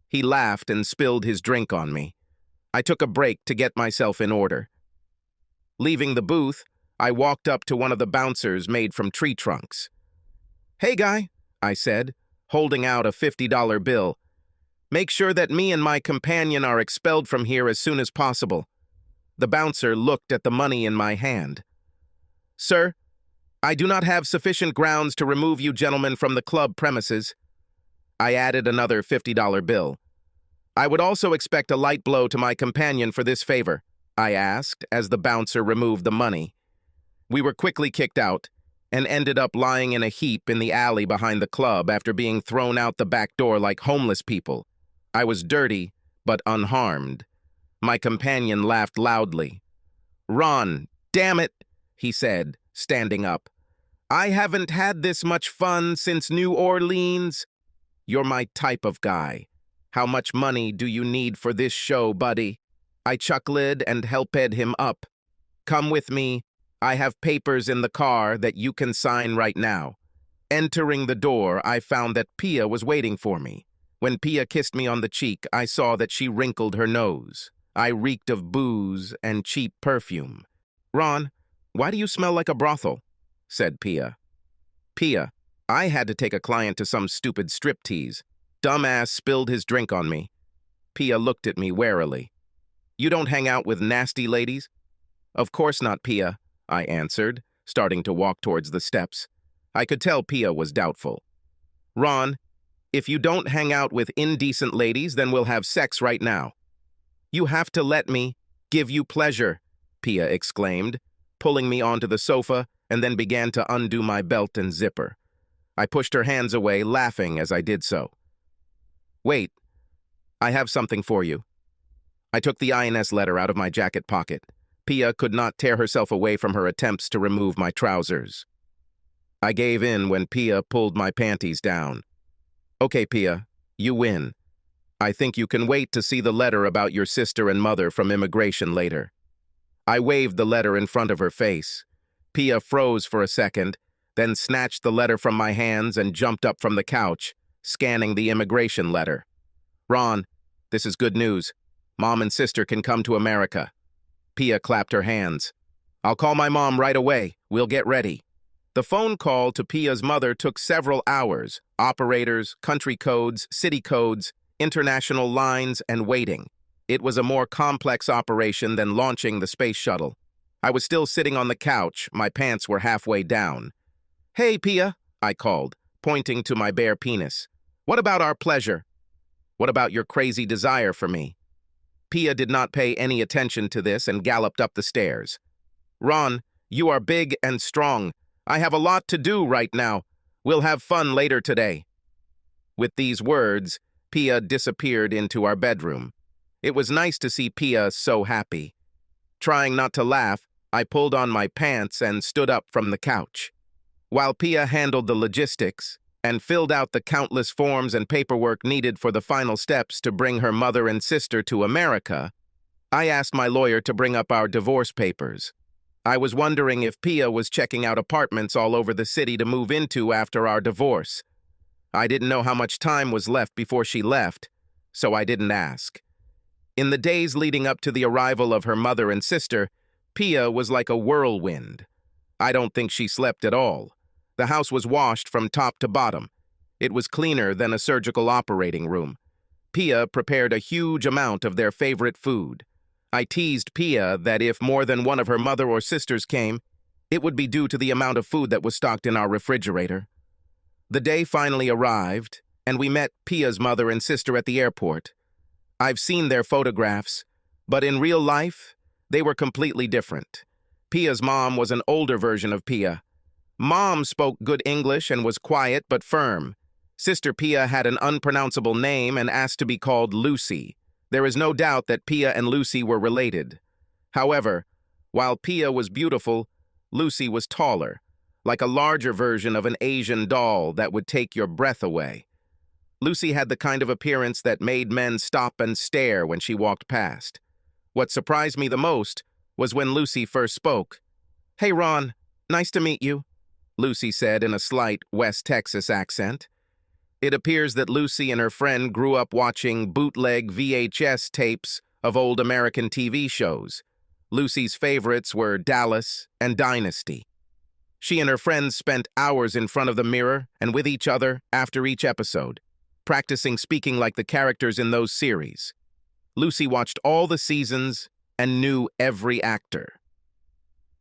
He laughed and spilled his drink on me. I took a break to get myself in order. Leaving the booth, I walked up to one of the bouncers made from tree trunks. "Hey, guy," I said, holding out a $50 bill. "Make sure that me and my companion are expelled from here as soon as possible." The bouncer looked at the money in my hand. "Sir, I do not have sufficient grounds to remove you gentlemen from the club premises." I added another $50 bill. "I would also expect a light blow to my companion for this favor," I asked as the bouncer removed the money. We were quickly kicked out and ended up lying in a heap in the alley behind the club after being thrown out the back door like homeless people. I was dirty, but unharmed. My companion laughed loudly. "Ron, damn it," he said, standing up. "I haven't had this much fun since New Orleans." "You're my type of guy. How much money do you need for this show, buddy?" I chuckled and helped him up. "Come with me. I have papers in the car that you can sign right now." Entering the door, I found that Pia was waiting for me. When Pia kissed me on the cheek, I saw that she wrinkled her nose. I reeked of booze and cheap perfume. "Ron, why do you smell like a brothel?" said Pia. "Pia, I had to take a client to some stupid striptease. Dumbass spilled his drink on me." Pia looked at me warily. "You don't hang out with nasty ladies?" "Of course not, Pia," I answered, starting to walk towards the steps. I could tell Pia was doubtful. "Ron, if you don't hang out with indecent ladies, then we'll have sex right now." "You have to let me give you pleasure," Pia exclaimed, pulling me onto the sofa and then began to undo my belt and zipper. I pushed her hands away, laughing as I did so. "Wait, I have something for you." I took the INS letter out of my jacket pocket. Pia could not tear herself away from her attempts to remove my trousers. I gave in when Pia pulled my panties down. "Okay, Pia, you win. I think you can wait to see the letter about your sister and mother from immigration later." I waved the letter in front of her face. Pia froze for a second, then snatched the letter from my hands and jumped up from the couch, scanning the immigration letter. "Ron, this is good news. Mom and sister can come to America." Pia clapped her hands. "I'll call my mom right away. We'll get ready." The phone call to Pia's mother took several hours. Operators, country codes, city codes, international lines, and waiting. It was a more complex operation than launching the space shuttle. I was still sitting on the couch. My pants were halfway down. "Hey, Pia," I called, pointing to my bare penis. "What about our pleasure? What about your crazy desire for me?" Pia did not pay any attention to this and galloped up the stairs. "Ron, you are big and strong. I have a lot to do right now. We'll have fun later today." With these words, Pia disappeared into our bedroom. It was nice to see Pia so happy. Trying not to laugh, I pulled on my pants and stood up from the couch. While Pia handled the logistics and filled out the countless forms and paperwork needed for the final steps to bring her mother and sister to America, I asked my lawyer to bring up our divorce papers. I was wondering if Pia was checking out apartments all over the city to move into after our divorce. I didn't know how much time was left before she left, so I didn't ask. In the days leading up to the arrival of her mother and sister, Pia was like a whirlwind. I don't think she slept at all. The house was washed from top to bottom. It was cleaner than a surgical operating room. Pia prepared a huge amount of their favorite food. I teased Pia that if more than one of her mother or sisters came, it would be due to the amount of food that was stocked in our refrigerator. The day finally arrived, and we met Pia's mother and sister at the airport. I've seen their photographs, but in real life, they were completely different. Pia's mom was an older version of Pia. Mom spoke good English and was quiet but firm. Sister Pia had an unpronounceable name and asked to be called Lucy. There is no doubt that Pia and Lucy were related. However, while Pia was beautiful, Lucy was taller, like a larger version of an Asian doll that would take your breath away. Lucy had the kind of appearance that made men stop and stare when she walked past. What surprised me the most was when Lucy first spoke. "Hey, Ron, nice to meet you," Lucy said in a slight West Texas accent. It appears that Lucy and her friend grew up watching bootleg VHS tapes of old American TV shows. Lucy's favorites were Dallas and Dynasty. She and her friends spent hours in front of the mirror and with each other after each episode, practicing speaking like the characters in those series. Lucy watched all the seasons and knew every actor.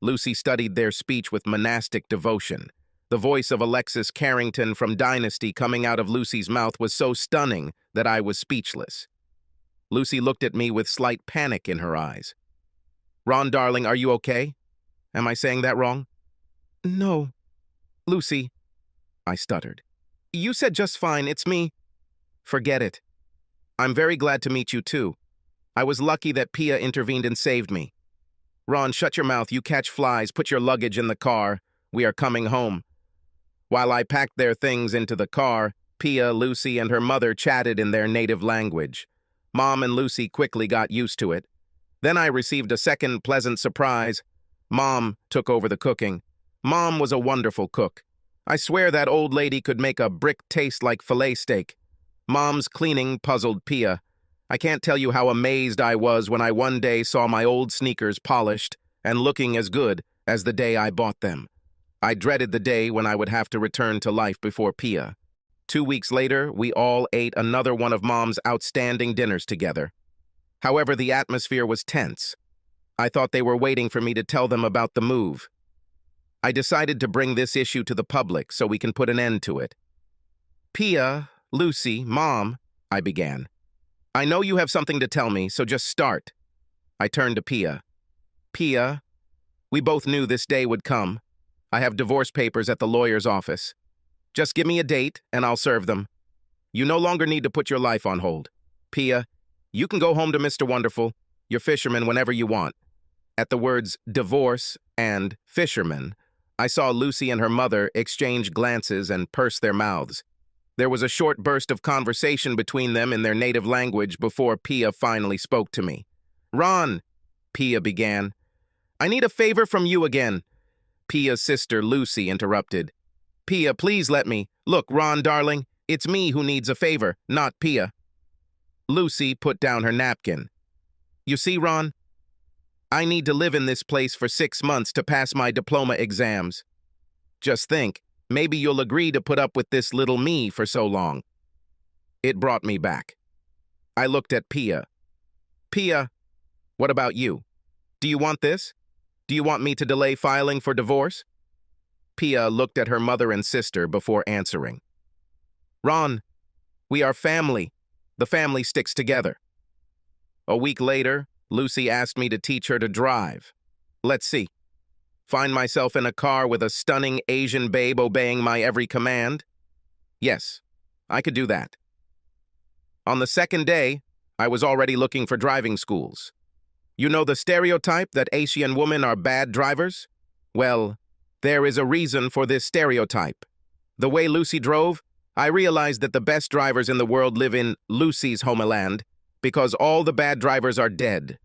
Lucy studied their speech with monastic devotion. The voice of Alexis Carrington from Dynasty coming out of Lucy's mouth was so stunning that I was speechless. Lucy looked at me with slight panic in her eyes. "Ron, darling, are you okay? Am I saying that wrong?" "No. Lucy," I stuttered. "You said just fine, it's me." "Forget it. I'm very glad to meet you too. I was lucky that Pia intervened and saved me. Ron, shut your mouth, you catch flies, put your luggage in the car. We are coming home." While I packed their things into the car, Pia, Lucy, and her mother chatted in their native language. Mom and Lucy quickly got used to it. Then I received a second pleasant surprise. Mom took over the cooking. Mom was a wonderful cook. I swear that old lady could make a brick taste like filet steak. Mom's cleaning puzzled Pia. I can't tell you how amazed I was when I one day saw my old sneakers polished and looking as good as the day I bought them. I dreaded the day when I would have to return to life before Pia. 2 weeks later, we all ate another one of Mom's outstanding dinners together. However, the atmosphere was tense. I thought they were waiting for me to tell them about the move. I decided to bring this issue to the public so we can put an end to it. "Pia, Lucy, Mom," I began. "I know you have something to tell me, so just start." I turned to Pia. "Pia, we both knew this day would come. I have divorce papers at the lawyer's office. Just give me a date, and I'll serve them. You no longer need to put your life on hold. Pia, you can go home to Mr. Wonderful, your fisherman, whenever you want." At the words divorce and fisherman, I saw Lucy and her mother exchange glances and purse their mouths. There was a short burst of conversation between them in their native language before Pia finally spoke to me. "Ron," Pia began. "I need a favor from you again." Pia's sister Lucy interrupted. "Pia, please let me. Look, Ron, darling, it's me who needs a favor, not Pia." Lucy put down her napkin. "You see, Ron, I need to live in this place for 6 months to pass my diploma exams. Just think, maybe you'll agree to put up with this little me for so long." It brought me back. I looked at Pia. "Pia, what about you? Do you want this? Do you want me to delay filing for divorce?" Pia looked at her mother and sister before answering. "Ron, we are family. The family sticks together." A week later, Lucy asked me to teach her to drive. Let's see. Find myself in a car with a stunning Asian babe obeying my every command? Yes, I could do that. On the second day, I was already looking for driving schools. You know the stereotype that Asian women are bad drivers? Well, there is a reason for this stereotype. The way Lucy drove, I realized that the best drivers in the world live in Lucy's homeland, because all the bad drivers are dead.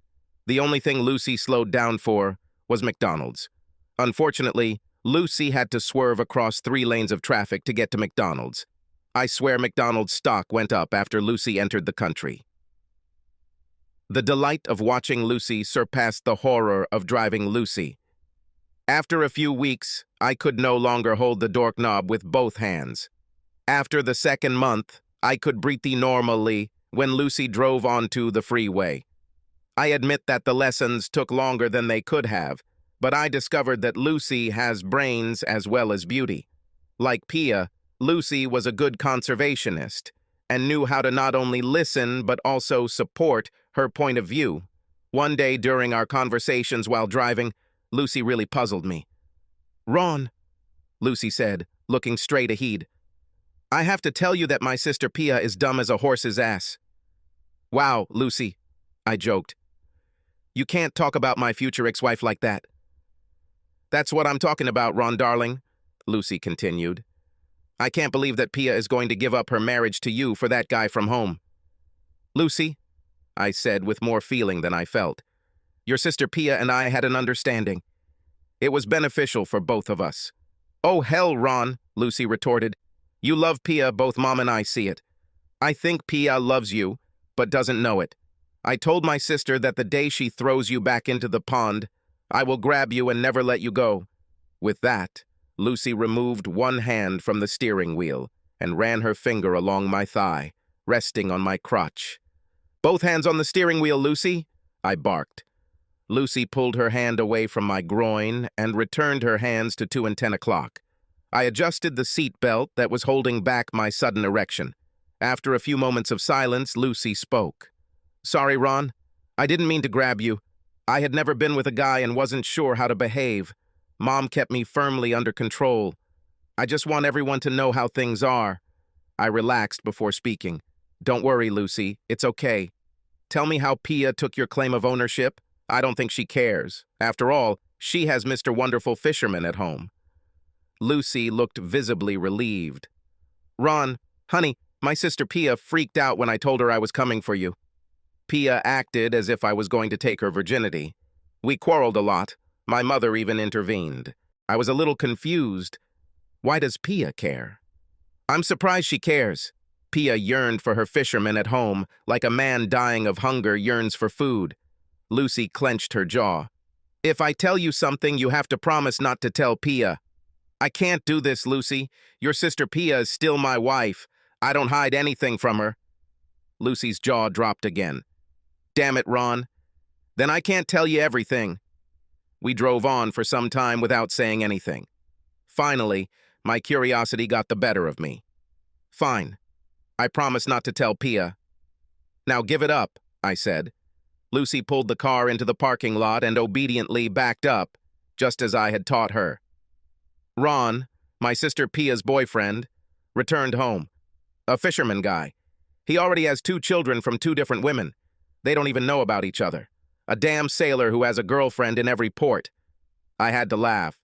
The only thing Lucy slowed down for was McDonald's. Unfortunately, Lucy had to swerve across 3 lanes of traffic to get to McDonald's. I swear McDonald's stock went up after Lucy entered the country. The delight of watching Lucy surpassed the horror of driving Lucy. After a few weeks, I could no longer hold the doorknob with both hands. After the second month, I could breathe normally when Lucy drove onto the freeway. I admit that the lessons took longer than they could have, but I discovered that Lucy has brains as well as beauty. Like Pia, Lucy was a good conservationist and knew how to not only listen but also support her point of view. One day during our conversations while driving, Lucy really puzzled me. "Ron," Lucy said, looking straight ahead, "I have to tell you that my sister Pia is dumb as a horse's ass." "Wow, Lucy," I joked. "You can't talk about my future ex-wife like that." "That's what I'm talking about, Ron darling," Lucy continued. "I can't believe that Pia is going to give up her marriage to you for that guy from home." "Lucy," I said with more feeling than I felt, "your sister Pia and I had an understanding. It was beneficial for both of us." "Oh, hell, Ron," Lucy retorted. "You love Pia, both Mom and I see it. I think Pia loves you, but doesn't know it. I told my sister that the day she throws you back into the pond, I will grab you and never let you go." With that, Lucy removed one hand from the steering wheel and ran her finger along my thigh, resting on my crotch. "Both hands on the steering wheel, Lucy," I barked. Lucy pulled her hand away from my groin and returned her hands to 2 and 10 o'clock. I adjusted the seat belt that was holding back my sudden erection. After a few moments of silence, Lucy spoke. "Sorry, Ron. I didn't mean to grab you. I had never been with a guy and wasn't sure how to behave. Mom kept me firmly under control. I just want everyone to know how things are." I relaxed before speaking. "Don't worry, Lucy. It's okay. Tell me how Pia took your claim of ownership. I don't think she cares. After all, she has Mr. Wonderful Fisherman at home." Lucy looked visibly relieved. "Ron, honey, my sister Pia freaked out when I told her I was coming for you. Pia acted as if I was going to take her virginity. We quarreled a lot. My mother even intervened. I was a little confused. Why does Pia care? I'm surprised she cares. Pia yearned for her fisherman at home, like a man dying of hunger yearns for food." Lucy clenched her jaw. "If I tell you something, you have to promise not to tell Pia." "I can't do this, Lucy. Your sister Pia is still my wife. I don't hide anything from her." Lucy's jaw dropped again. "Damn it, Ron. Then I can't tell you everything." We drove on for some time without saying anything. Finally, my curiosity got the better of me. "Fine. I promise not to tell Pia." "Now give it up," I said. Lucy pulled the car into the parking lot and obediently backed up, just as I had taught her. Ron, my sister Pia's boyfriend, returned home. A fisherman guy. He already has 2 children from 2 different women. They don't even know about each other. A damn sailor who has a girlfriend in every port. I had to laugh.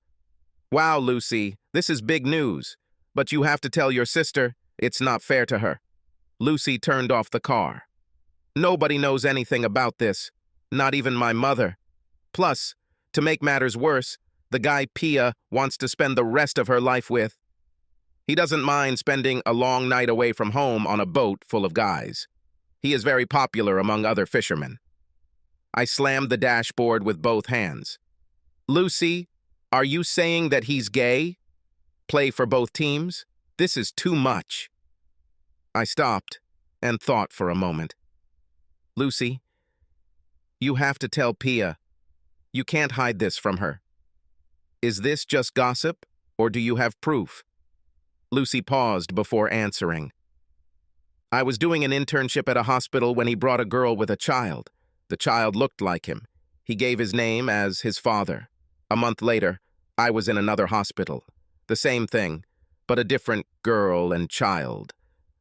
Wow, Lucy, this is big news. But you have to tell your sister, it's not fair to her. Lucy turned off the car. Nobody knows anything about this, not even my mother. Plus, to make matters worse, the guy Pia wants to spend the rest of her life with. He doesn't mind spending a long night away from home on a boat full of guys. He is very popular among other fishermen. I slammed the dashboard with both hands. Lucy, are you saying that he's gay? Play for both teams? This is too much. I stopped and thought for a moment. Lucy, you have to tell Pia. You can't hide this from her. Is this just gossip, or do you have proof? Lucy paused before answering. I was doing an internship at a hospital when he brought a girl with a child. The child looked like him. He gave his name as his father. A month later, I was in another hospital. The same thing, but a different girl and child.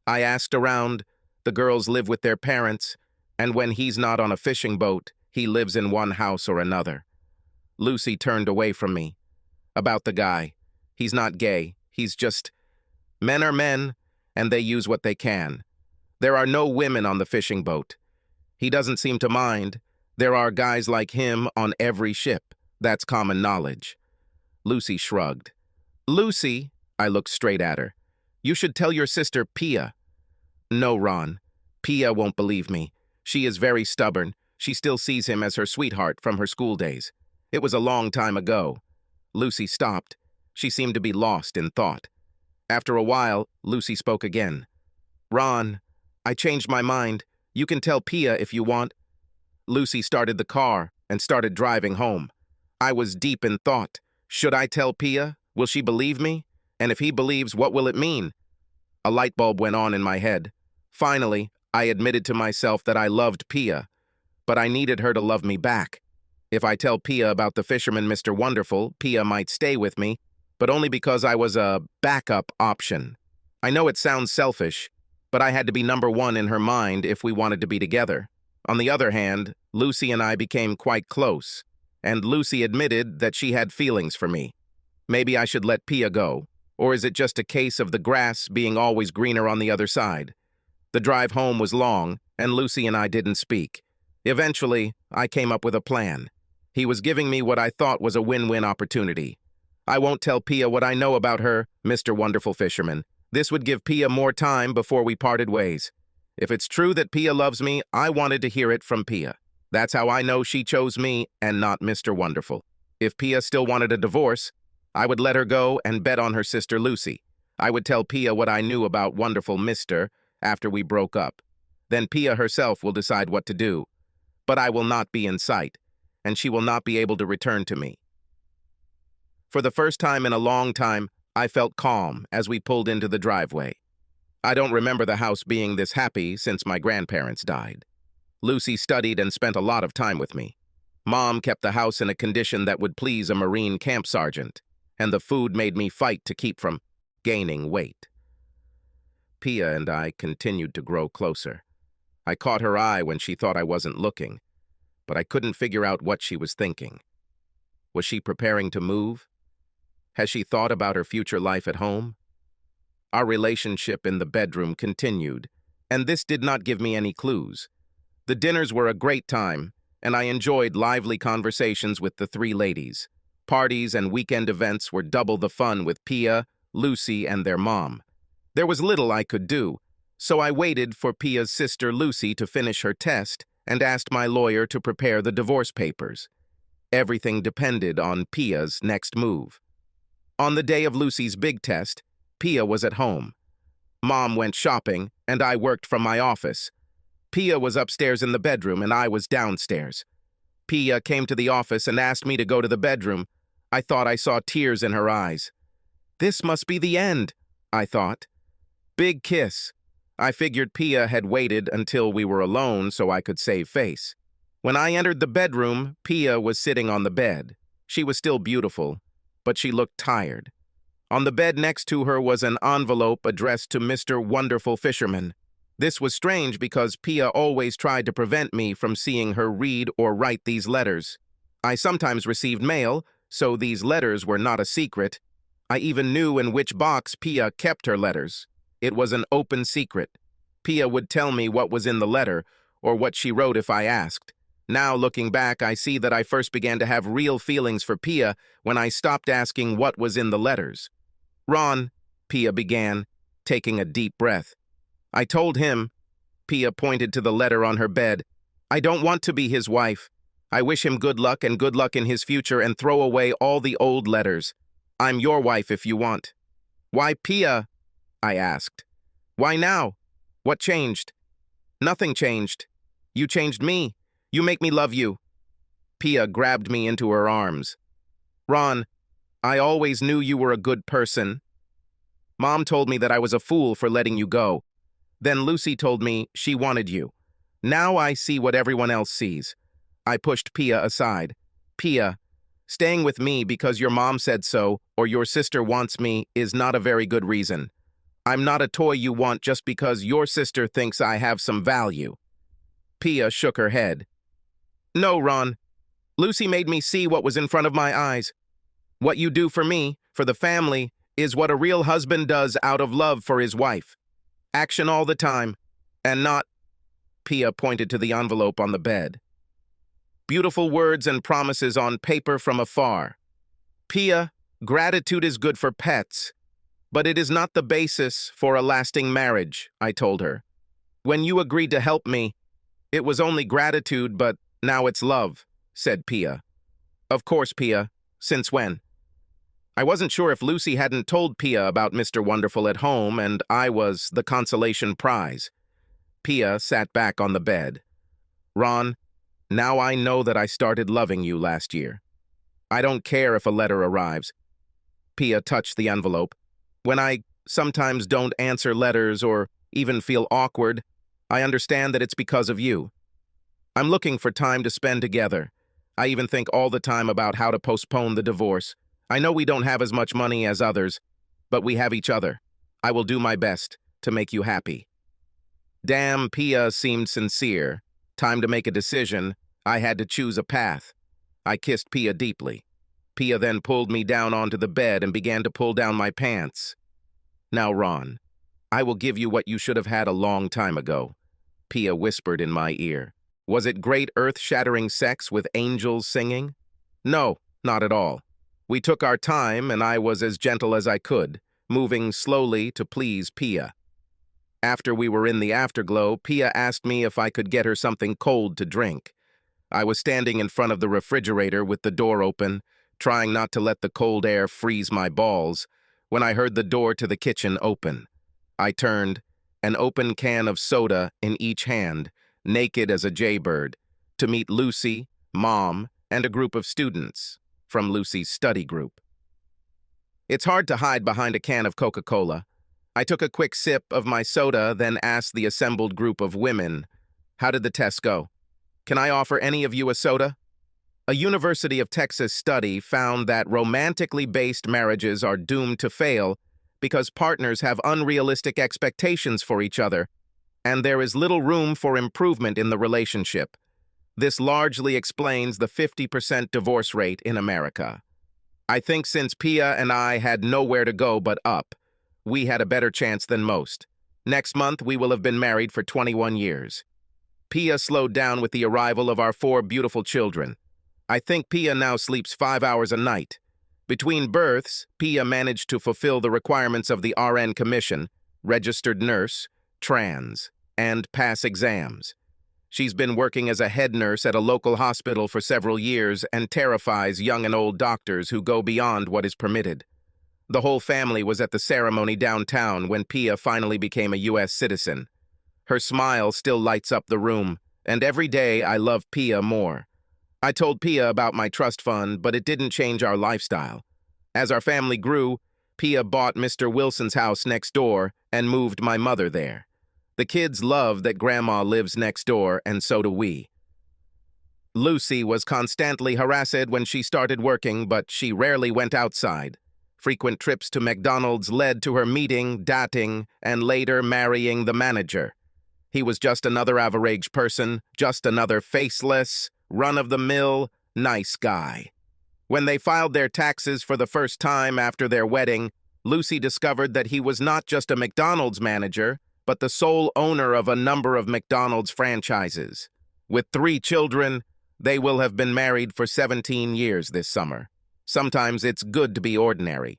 I asked around. The girls live with their parents, and when he's not on a fishing boat, he lives in one house or another. Lucy turned away from me. About the guy. He's not gay. He's just... Men are men, and they use what they can. There are no women on the fishing boat. He doesn't seem to mind. There are guys like him on every ship. That's common knowledge. Lucy shrugged. Lucy, I looked straight at her. You should tell your sister Pia. No, Ron. Pia won't believe me. She is very stubborn. She still sees him as her sweetheart from her school days. It was a long time ago. Lucy stopped. She seemed to be lost in thought. After a while, Lucy spoke again. Ron, I changed my mind. You can tell Pia if you want. Lucy started the car and started driving home. I was deep in thought. Should I tell Pia? Will she believe me? And if he believes, what will it mean? A light bulb went on in my head. Finally, I admitted to myself that I loved Pia, but I needed her to love me back. If I tell Pia about the fisherman Mr. Wonderful, Pia might stay with me, but only because I was a backup option. I know it sounds selfish, but I had to be number 1 in her mind if we wanted to be together. On the other hand, Lucy and I became quite close, and Lucy admitted that she had feelings for me. Maybe I should let Pia go, or is it just a case of the grass being always greener on the other side? The drive home was long, and Lucy and I didn't speak. Eventually, I came up with a plan. He was giving me what I thought was a win-win opportunity. I won't tell Pia what I know about her, Mr. Wonderful Fisherman. This would give Pia more time before we parted ways. If it's true that Pia loves me, I wanted to hear it from Pia. That's how I know she chose me and not Mr. Wonderful. If Pia still wanted a divorce, I would let her go and bet on her sister Lucy. I would tell Pia what I knew about Wonderful Mr. after we broke up. Then Pia herself will decide what to do. But I will not be in sight, and she will not be able to return to me. For the first time in a long time, I felt calm as we pulled into the driveway. I don't remember the house being this happy since my grandparents died. Lucy studied and spent a lot of time with me. Mom kept the house in a condition that would please a Marine camp sergeant, and the food made me fight to keep from gaining weight. Pia and I continued to grow closer. I caught her eye when she thought I wasn't looking, but I couldn't figure out what she was thinking. Was she preparing to move? Has she thought about her future life at home? Our relationship in the bedroom continued, and this did not give me any clues. The dinners were a great time, and I enjoyed lively conversations with the 3 ladies. Parties and weekend events were double the fun with Pia, Lucy, and their mom. There was little I could do, so I waited for Pia's sister Lucy to finish her test and asked my lawyer to prepare the divorce papers. Everything depended on Pia's next move. On the day of Lucy's big test, Pia was at home. Mom went shopping, and I worked from my office. Pia was upstairs in the bedroom, and I was downstairs. Pia came to the office and asked me to go to the bedroom. I thought I saw tears in her eyes. This must be the end, I thought. Big kiss. I figured Pia had waited until we were alone so I could save face. When I entered the bedroom, Pia was sitting on the bed. She was still beautiful, but she looked tired. On the bed next to her was an envelope addressed to Mr. Wonderful Fisherman. This was strange because Pia always tried to prevent me from seeing her read or write these letters. I sometimes received mail, so these letters were not a secret. I even knew in which box Pia kept her letters. It was an open secret. Pia would tell me what was in the letter, or what she wrote if I asked. Now, looking back, I see that I first began to have real feelings for Pia when I stopped asking what was in the letters. "Ron," Pia began, taking a deep breath. "I told him," Pia pointed to the letter on her bed, "I don't want to be his wife. I wish him good luck and good luck in his future and throw away all the old letters. I'm your wife if you want." "Why, Pia?" I asked. "Why now? What changed?" "Nothing changed. You changed me. You make me love you." Pia grabbed me into her arms. "Ron, I always knew you were a good person. Mom told me that I was a fool for letting you go. Then Lucy told me she wanted you. Now I see what everyone else sees." I pushed Pia aside. "Pia, staying with me because your mom said so or your sister wants me is not a very good reason. I'm not a toy you want just because your sister thinks I have some value." Pia shook her head. "No, Ron. Lucy made me see what was in front of my eyes. What you do for me, for the family, is what a real husband does out of love for his wife. Action all the time, and not—" Pia pointed to the envelope on the bed. "Beautiful words and promises on paper from afar. Pia, gratitude is good for pets, but it is not the basis for a lasting marriage," I told her. "When you agreed to help me, it was only gratitude, but now it's love," said Pia. "Of course, Pia. Since when?" I wasn't sure if Lucy hadn't told Pia about Mr. Wonderful at home, and I was the consolation prize. Pia sat back on the bed. "Ron, now I know that I started loving you last year. I don't care if a letter arrives." Pia touched the envelope. "When I sometimes don't answer letters or even feel awkward, I understand that it's because of you. I'm looking for time to spend together. I even think all the time about how to postpone the divorce. I know we don't have as much money as others, but we have each other. I will do my best to make you happy." Damn, Pia seemed sincere. Time to make a decision. I had to choose a path. I kissed Pia deeply. Pia then pulled me down onto the bed and began to pull down my pants. "Now, Ron, I will give you what you should have had a long time ago," Pia whispered in my ear. "Was it great earth-shattering sex with angels singing? No, not at all. We took our time, and I was as gentle as I could, moving slowly to please Pia. After we were in the afterglow, Pia asked me if I could get her something cold to drink. I was standing in front of the refrigerator with the door open, trying not to let the cold air freeze my balls, when I heard the door to the kitchen open. I turned, an open can of soda in each hand, naked as a jaybird, to meet Lucy, Mom, and a group of students from Lucy's study group. It's hard to hide behind a can of Coca-Cola. I took a quick sip of my soda, then asked the assembled group of women, "How did the test go? Can I offer any of you a soda?" A University of Texas study found that romantically based marriages are doomed to fail because partners have unrealistic expectations for each other, and there is little room for improvement in the relationship. This largely explains the 50% divorce rate in America. I think since Pia and I had nowhere to go but up, we had a better chance than most. Next month, we will have been married for 21 years. Pia slowed down with the arrival of our 4 beautiful children. I think Pia now sleeps 5 hours a night. Between births, Pia managed to fulfill the requirements of the RN Commission, registered nurse, trans, and pass exams. She's been working as a head nurse at a local hospital for several years and terrifies young and old doctors who go beyond what is permitted. The whole family was at the ceremony downtown when Pia finally became a U.S. citizen. Her smile still lights up the room, and every day I love Pia more. I told Pia about my trust fund, but it didn't change our lifestyle. As our family grew, Pia bought Mr. Wilson's house next door and moved my mother there. The kids love that Grandma lives next door, and so do we. Lucy was constantly harassed when she started working, but she rarely went outside. Frequent trips to McDonald's led to her meeting, dating, and later marrying the manager. He was just another average person, just another faceless, run-of-the-mill, nice guy. When they filed their taxes for the first time after their wedding, Lucy discovered that he was not just a McDonald's manager, but the sole owner of a number of McDonald's franchises. With 3 children, they will have been married for 17 years this summer. Sometimes it's good to be ordinary.